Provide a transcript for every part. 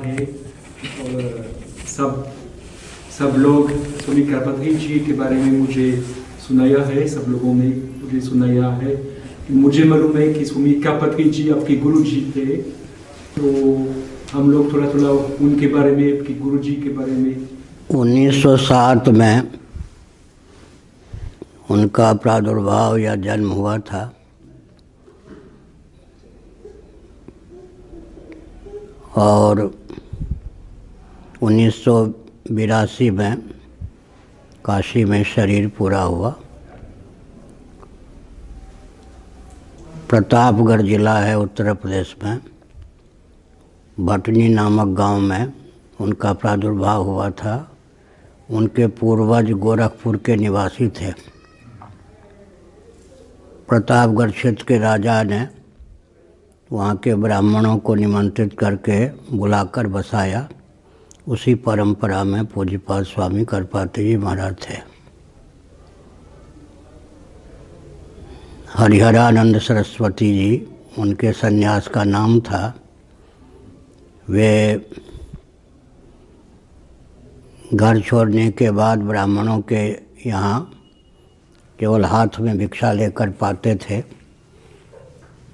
है और सब लोग स्वामी करपात्री जी के बारे में मुझे सुनाया है, सब लोगों ने मुझे सुनाया है। मुझे मालूम है कि स्वामी करपात्री जी आपके गुरु जी थे, तो हम लोग थोड़ा थोड़ा उनके बारे में, आपके गुरु जी के बारे में। 1907 में उनका प्रादुर्भाव या जन्म हुआ था। और 1982 में काशी में शरीर पूरा हुआ। प्रतापगढ़ जिला है उत्तर प्रदेश में, भटनी नामक गांव में उनका प्रादुर्भाव हुआ था। उनके पूर्वज गोरखपुर के निवासी थे। प्रतापगढ़ क्षेत्र के राजा ने वहाँ के ब्राह्मणों को निमंत्रित करके बुलाकर बसाया। उसी परंपरा में पूज्यपाद स्वामी करपात्री जी महाराज थे। हरिहरानंद सरस्वती जी उनके सन्यास का नाम था। वे घर छोड़ने के बाद ब्राह्मणों के यहाँ केवल हाथ में भिक्षा लेकर पाते थे,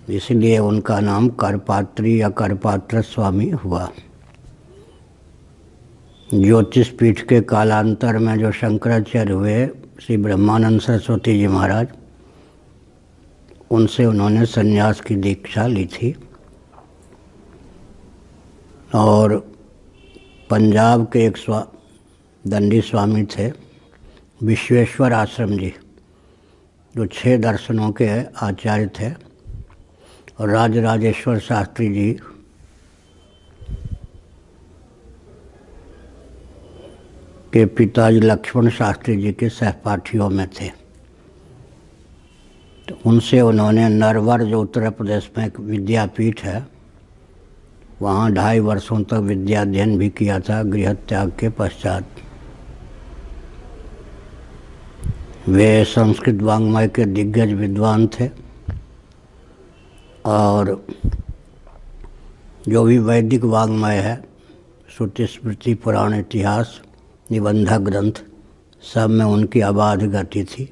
इसलिए उनका नाम करपात्री या करपात्र स्वामी हुआ। ज्योतिष पीठ के कालांतर में जो शंकराचार्य हुए श्री ब्रह्मानंद सरस्वती जी महाराज, उनसे उन्होंने सन्यास की दीक्षा ली थी। और पंजाब के एक दंडी स्वामी थे विश्वेश्वर आश्रम जी, जो 6 दर्शनों के आचार्य थे। और राजराजेश्वर शास्त्री जी के पिताजी लक्ष्मण शास्त्री जी के सहपाठियों में थे। तो उनसे उन्होंने नरवर, जो उत्तर प्रदेश में एक विद्यापीठ है, वहाँ 2.5 वर्षों तक विद्या अध्ययन भी किया था गृह त्याग के पश्चात। वे संस्कृत वाङ्मय के दिग्गज विद्वान थे और जो भी वैदिक वाङ्मय है, श्रुति स्मृति पुराण इतिहास निबंध ग्रंथ, सब में उनकी अबाध गति थी।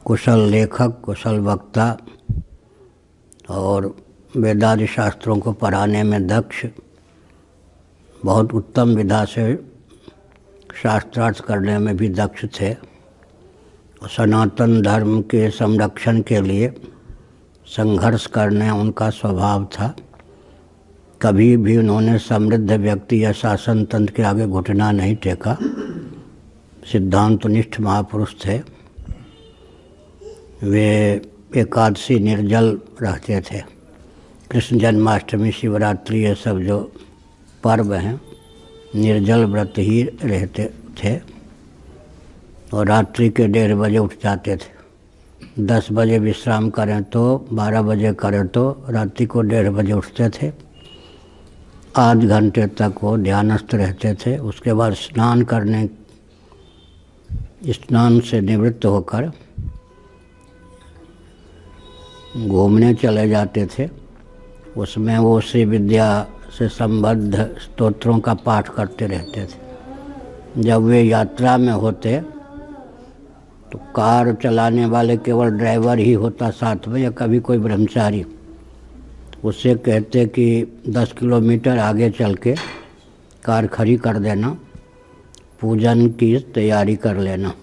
कुशल लेखक, कुशल वक्ता और वेदादि शास्त्रों को पढ़ाने में दक्ष, बहुत उत्तम विधा से शास्त्रार्थ करने में भी दक्ष थे। सनातन धर्म के संरक्षण के लिए संघर्ष करने उनका स्वभाव था। कभी भी उन्होंने समृद्ध व्यक्ति या शासन तंत्र के आगे घुटना नहीं टेका। सिद्धांतनिष्ठ महापुरुष थे। वे एकादशी निर्जल रहते थे। कृष्ण जन्माष्टमी, शिवरात्रि, ये सब जो पर्व हैं, निर्जल व्रत ही रहते थे। और रात्रि के 1:30 बजे उठ जाते थे। 10 बजे विश्राम करें तो 12 बजे करें तो रात्रि को 1:30 बजे उठते थे। आध घंटे तक वो ध्यानस्थ रहते थे। उसके बाद स्नान से निवृत्त होकर घूमने चले जाते थे। उसमें वो श्री विद्या से संबद्ध स्तोत्रों का पाठ करते रहते थे। जब वे यात्रा में होते तो कार चलाने वाले केवल ड्राइवर ही होता साथ में, या कभी कोई ब्रह्मचारी। उससे कहते कि 10 किलोमीटर आगे चल के कार खड़ी कर देना, पूजन की तैयारी कर लेना।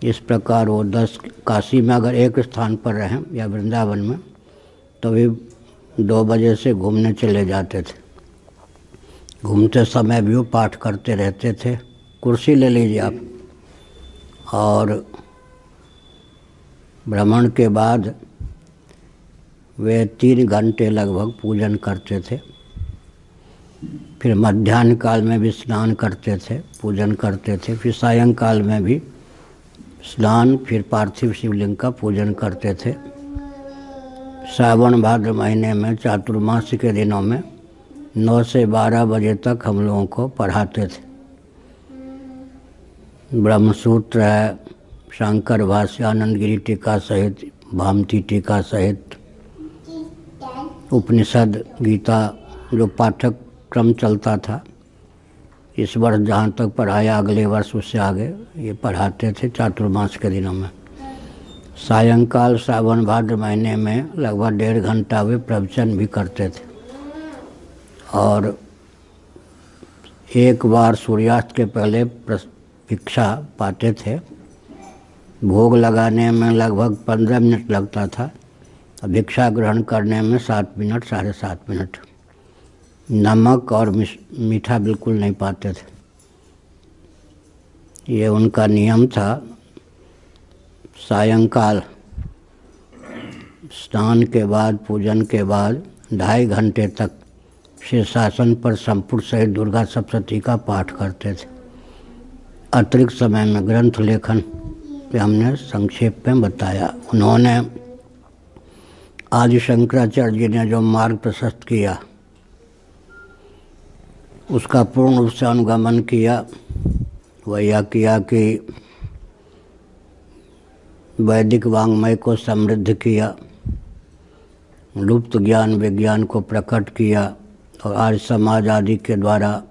इस प्रकार वो 10 काशी में अगर एक स्थान पर रहें या वृंदावन में, तो वे 2 बजे से घूमने चले जाते थे। घूमते समय भी वो पाठ करते रहते थे। कुर्सी ले लीजिए आप। और भ्रमण के बाद वे 3 घंटे लगभग पूजन करते थे। फिर मध्याह्न काल में भी स्नान करते थे, पूजन करते थे। फिर सायंकाल में भी स्नान, फिर पार्थिव शिवलिंग का पूजन करते थे। सावन भाद्र महीने में चातुर्मास्य के दिनों में 9 से 12 बजे तक हम लोगों को पढ़ाते थे। ब्रह्मसूत्र है, शंकर भाष्य, आनंद गिरी टीका सहित, भामती टीका सहित उपनिषद गीता जो पाठ्यक्रम चलता था, इस वर्ष जहाँ तक पढ़ाया अगले वर्ष उससे आगे ये पढ़ाते थे चातुर्मास के दिनों में। सायंकाल सावन भाद्र महीने में लगभग 1.5 घंटा वे प्रवचन भी करते थे और एक बार सूर्यास्त के पहले भिक्षा पाते थे। भोग लगाने में लगभग 15 मिनट लगता था, भिक्षा ग्रहण करने में 7 मिनट 7.5 मिनट। नमक और मीठा बिल्कुल नहीं पाते थे। ये उनका नियम था। सायंकाल स्नान के बाद, पूजन के बाद 2.5 घंटे तक शीर्षासन पर संपुट सहित दुर्गा सप्तशती का पाठ करते थे। अतिरिक्त समय में ग्रंथ लेखन पे हमने संक्षेप में बताया। उन्होंने आदि शंकराचार्य जी ने जो मार्ग प्रशस्त किया उसका पूर्ण रूप से अनुगमन किया। वह यह किया कि वैदिक वाङ्मय को समृद्ध किया, लुप्त ज्ञान विज्ञान को प्रकट किया और आज समाज आदि के द्वारा,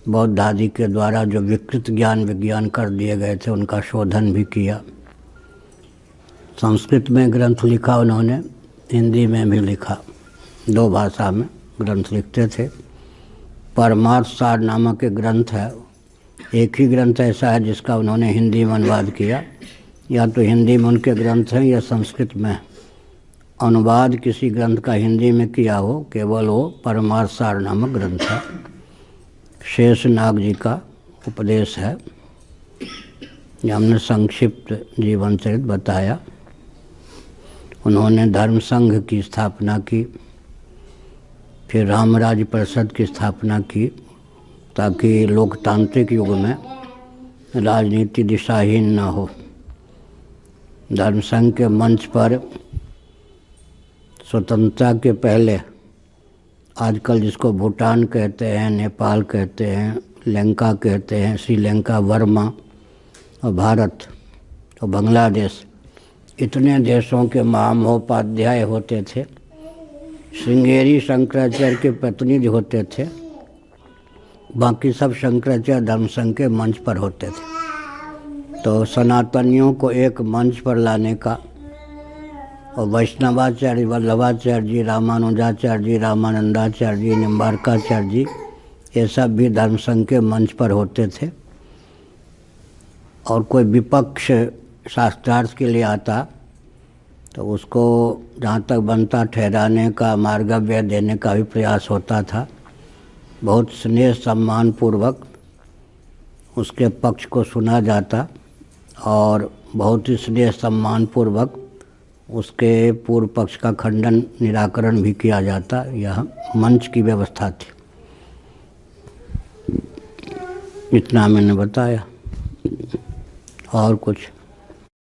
बौद्ध आदि के द्वारा जो विकृत ज्ञान विज्ञान कर दिए गए थे उनका शोधन भी किया। संस्कृत में ग्रंथ लिखा उन्होंने, हिंदी में भी लिखा, 2 भाषा में ग्रंथ लिखते थे। परमार्थ सार नामक एक ग्रंथ है। एक ही ग्रंथ ऐसा है जिसका उन्होंने हिंदी में अनुवाद किया। या तो हिंदी में उनके ग्रंथ हैं या संस्कृत में अनुवाद किसी ग्रंथ का हिंदी में किया हो, केवल वो परमार्थ सार नामक ग्रंथ है। शेषनाग जी का उपदेश है। ये हमने संक्षिप्त जीवन चरित बताया। उन्होंने धर्म संघ की स्थापना की, फिर रामराज परिषद की स्थापना की ताकि लोकतांत्रिक युग में राजनीति दिशाहीन न हो। धर्म संघ के मंच पर स्वतंत्रता के पहले आजकल जिसको भूटान कहते हैं, नेपाल कहते हैं, लंका कहते हैं, श्रीलंका, वर्मा और भारत और बांग्लादेश, इतने देशों के महामहोपाध्याय होते थे। श्रृंगेरी शंकराचार्य के प्रतिनिधि होते थे। बाकी सब शंकराचार्य धर्म संघ के मंच पर होते थे। तो सनातनियों को एक मंच पर लाने का, और वैष्णवाचार्य वल्लभाचार्य जी, रामानुजाचार्य जी, रामानंदाचार्य जी, निम्बारकाचार्य जी, ये सब भी धर्म संघ के मंच पर होते थे। और कोई विपक्ष शास्त्रार्थ के लिए आता तो उसको जहाँ तक बनता ठहराने का, मार्गव्य देने का भी प्रयास होता था। बहुत स्नेह सम्मान पूर्वक उसके पक्ष को सुना जाता और बहुत ही स्नेह सम्मान पूर्वक उसके पूर्व पक्ष का खंडन निराकरण भी किया जाता। यह मंच की व्यवस्था थी। इतना मैंने बताया। और कुछ